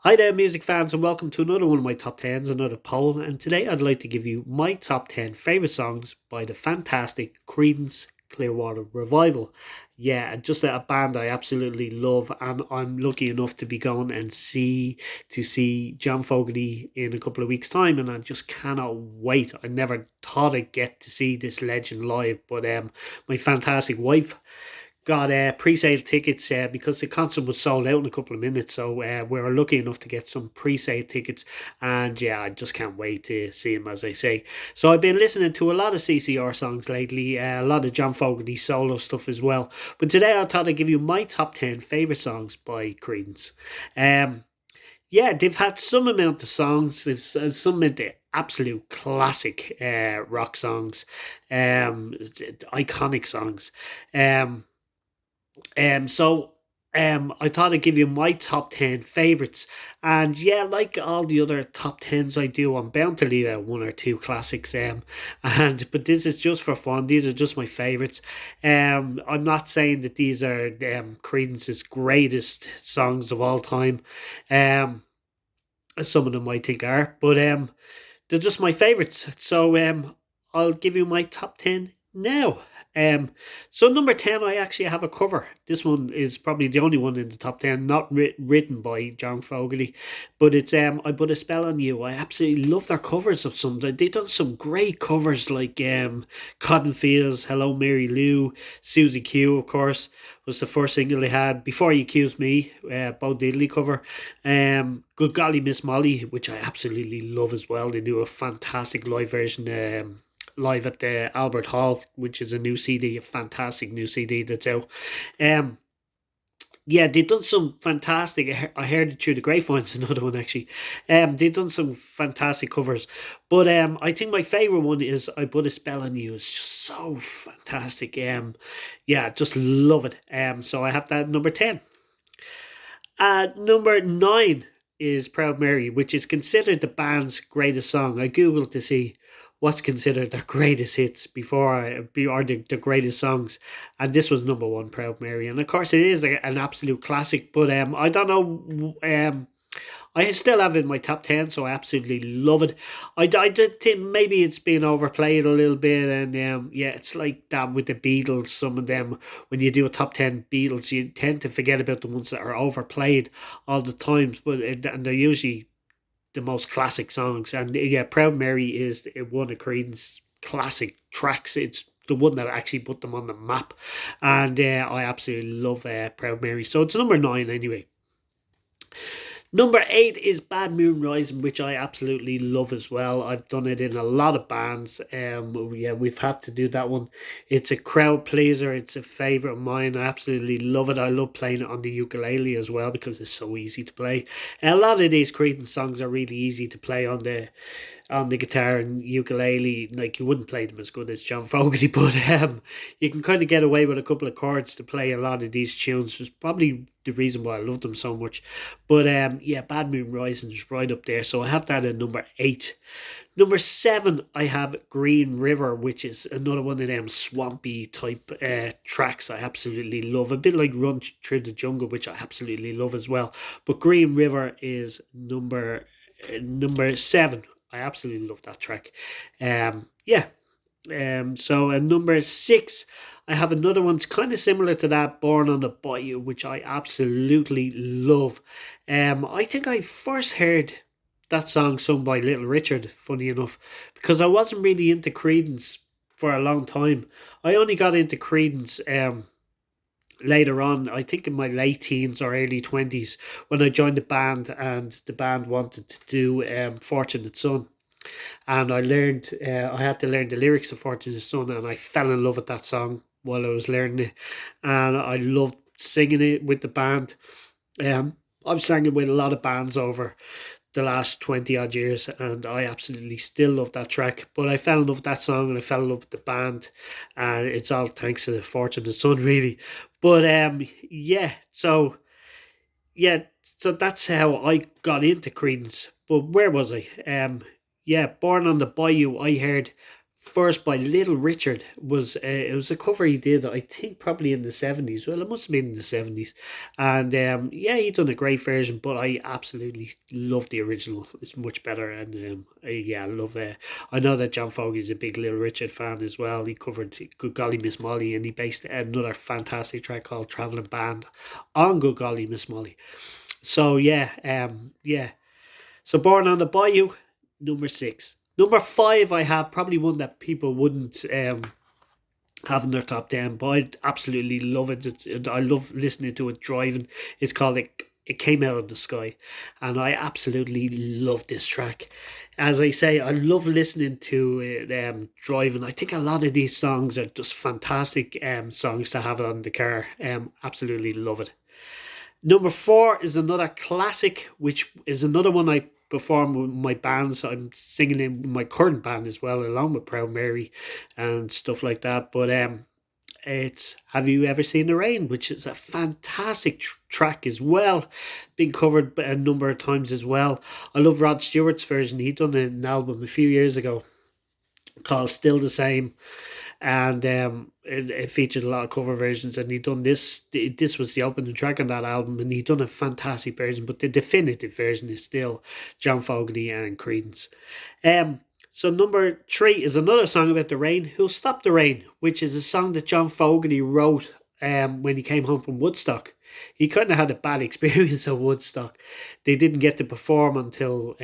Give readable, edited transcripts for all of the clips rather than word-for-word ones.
Hi there, music fans, and welcome to another one of my top tens, another poll. And today I'd like to give you my top 10 favourite songs by the fantastic Creedence Clearwater Revival. Yeah, just a band I absolutely love, and I'm lucky enough to be going and see John Fogerty in a couple of weeks' time, and I just cannot wait. I never thought I'd get to see this legend live, but my fantastic wife got pre-sale tickets because the concert was sold out in a couple of minutes. So we were lucky enough to get some pre-sale tickets, and yeah, I just can't wait to see him, as I say. So I've been listening to a lot of CCR songs lately, a lot of John Fogerty solo stuff as well. But today I thought I'd give you my top 10 favorite songs by Creedence. Um, yeah, they've had some amount of songs. They've some amount of absolute classic rock songs, iconic songs. Um, I thought I'd give you my top 10 favorites. And yeah, like all the other top tens I do, I'm bound to leave out one or two classics. But this is just for fun. These are just my favorites. I'm not saying that these are Creedence's greatest songs of all time. Um, some of them I think are, but they're just my favorites. So I'll give you my top 10 now. Um, so number 10, I actually have a cover. This one is probably the only one in the top 10, not written by John Fogerty, but it's I Put a Spell on You. I absolutely love their covers of some. They've done some great covers like Cotton Fields, Hello Mary Lou, Susie Q, of course, was the first single they had. Before You Accuse Me, Bo Diddley cover. Good Golly Miss Molly, which I absolutely love as well. They do a fantastic live version live at the Albert Hall, which is a new CD, a fantastic new CD that's out. Um, yeah, they've done some fantastic. I heard it through the grapevines. Another one actually. They've done some fantastic covers, but I think my favorite one is "I Put a Spell on You." It's just so fantastic. Yeah, just love it. So I have that number 10. Number 9 is Proud Mary, which is considered the band's greatest song. I googled to see what's considered their greatest hits or the greatest songs, and this was number one, Proud Mary. And of course, it is an absolute classic. But I don't know. I still have it in my top 10, so I absolutely love it. I did think maybe it's been overplayed a little bit, and yeah, it's like that with the Beatles. Some of them, when you do a top 10 Beatles, you tend to forget about the ones that are overplayed all the times, and they're usually the most classic songs. And yeah, Proud Mary is one of Creedence classic tracks. It's the one that actually put them on the map, and I absolutely love Proud Mary. So it's number 9 anyway. Number 8 is Bad Moon Rising, which I absolutely love as well. I've done it in a lot of bands. Yeah, we've had to do that one. It's a crowd pleaser. It's a favorite of mine. I absolutely love it. I love playing it on the ukulele as well because it's so easy to play. And a lot of these Creedence songs are really easy to play on the guitar and ukulele. Like, you wouldn't play them as good as John Fogerty, but you can kind of get away with a couple of chords to play a lot of these tunes. It's probably the reason why I love them so much. But yeah, Bad Moon Rising is right up there. So I have that at number 8. Number 7, I have Green River, which is another one of them swampy type tracks I absolutely love. A bit like Run Through the Jungle, which I absolutely love as well. But Green River is number 7. I absolutely love that track. Yeah. So number 6, I have another one's kind of similar to that, Born on the Bayou, which I absolutely love. I think I first heard that song sung by Little Richard, funny enough, because I wasn't really into Creedence for a long time. I only got into Creedence later on, I think in my late teens or early 20s, when I joined the band and the band wanted to do Fortunate Son. And I had to learn the lyrics of Fortunate Son, and I fell in love with that song while I was learning it. And I loved singing it with the band. I've sang it with a lot of bands over the last 20 odd years, and I absolutely still love that track. But I fell in love with that song, and I fell in love with the band, and it's all thanks to the Fortunate Son, really. But yeah, so that's how I got into Creedence. But where was I? Yeah, Born on the Bayou, I heard first by Little Richard was it was a cover he did, I think probably in the 70s. Well, it must have been in the 70s. And yeah, he done a great version, but I absolutely love the original. It's much better. And yeah, I love I know that John Fogerty's a big Little Richard fan as well. He covered Good Golly Miss Molly, and he based another fantastic track called Traveling Band on Good Golly Miss Molly. So yeah, yeah. So Born on the Bayou, number 6. Number 5, I have probably one that people wouldn't have in their top 10, but I absolutely love it. I love listening to it driving. It's called It Came Out of the Sky, and I absolutely love this track. As I say, I love listening to it driving. I think a lot of these songs are just fantastic songs to have on the car. Absolutely love it. Number 4 is another classic, which is another one I perform with my bands. I'm singing in my current band as well, along with Proud Mary and stuff like that. But it's Have You Ever Seen the Rain, which is a fantastic track as well, been covered a number of times as well. I love Rod Stewart's version. He done an album a few years ago called Still the Same, and it featured a lot of cover versions, and he done this was the opening track on that album, and he done a fantastic version, but the definitive version is still John Fogerty and Creedence. So number 3 is another song about the rain, Who'll Stop the Rain, which is a song that John Fogerty wrote when he came home from Woodstock. He kind of had a bad experience at Woodstock. They didn't get to perform until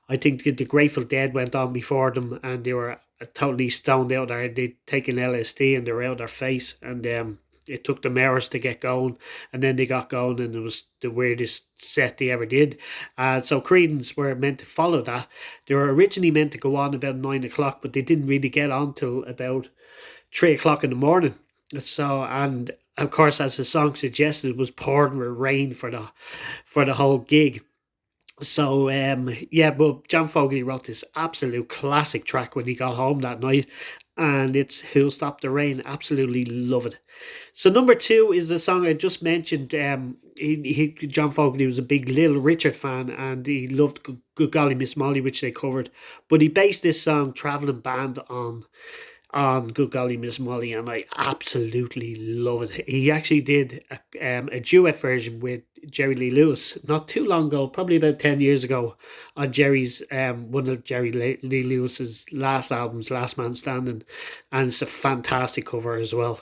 I think the Grateful Dead went on before them, and they were totally stoned out there. They'd taken LSD and they were out their face, and it took them hours to get going, and then they got going, and it was the weirdest set they ever did. So Creedence were meant to follow that. They were originally meant to go on about 9 o'clock, but they didn't really get on till about 3 o'clock in the morning. So, and of course, as the song suggested, it was pouring with rain for the whole gig. So yeah, but John Fogerty wrote this absolute classic track when he got home that night, and it's Who'll Stop the Rain. Absolutely love it. So number 2 is the song I just mentioned. John Fogerty was a big Little Richard fan, and he loved Good Golly Miss Molly, which they covered. But he based this song Traveling Band on Good Golly Miss Molly, and I absolutely love it. He actually did a duet version with Jerry Lee Lewis not too long ago, probably about 10 years ago, on Jerry's one of Jerry Lee Lewis's last albums, Last Man Standing, and it's a fantastic cover as well.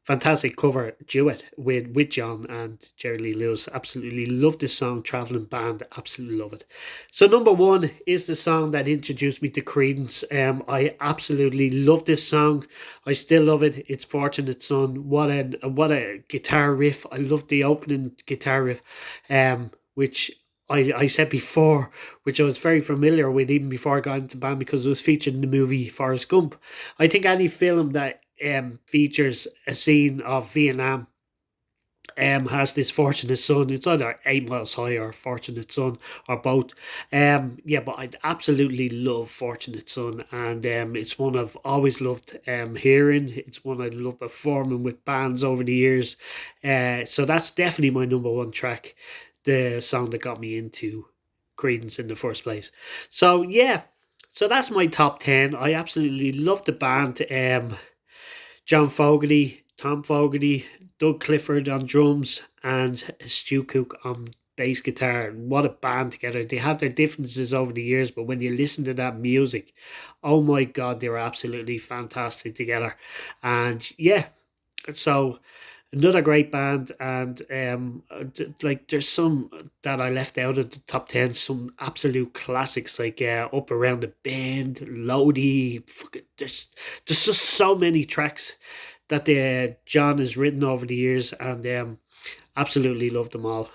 Fantastic cover duet with John and Jerry Lee Lewis. Absolutely love this song, Traveling Band. Absolutely love it. So number 1 is the song that introduced me to Creedence. I absolutely love this song. I still love it. It's Fortunate Son. What a guitar riff. I love the opening guitar riff, which I said before, which I was very familiar with even before I got into the band, because it was featured in the movie Forrest Gump. I think any film that features a scene of Vietnam has this Fortunate Son. It's either 8 Miles High or Fortunate Son, or both. Yeah, but I absolutely love Fortunate Son, and it's one I've always loved hearing. It's one I love performing with bands over the years. So that's definitely my number 1 track, the song that got me into Creedence in the first place. So yeah, so that's my top 10. I absolutely love the band. John Fogerty, Tom Fogerty, Doug Clifford on drums, and Stu Cook on bass guitar. What a band together. They had their differences over the years, but when you listen to that music, oh my God, they were absolutely fantastic together. And yeah, so another great band. And like there's some that I left out of the top 10, some absolute classics like Up Around the Bend, Lodi. There's just so many tracks that John has written over the years, and absolutely love them all.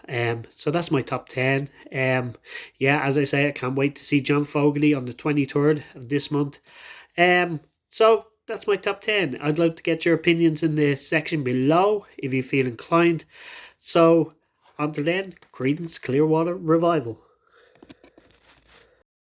So that's my top 10. Yeah, as I say, I can't wait to see John Fogerty on the 23rd of this month. So that's my top 10. I'd like to get your opinions in the section below if you feel inclined. So until then, Creedence Clearwater Revival.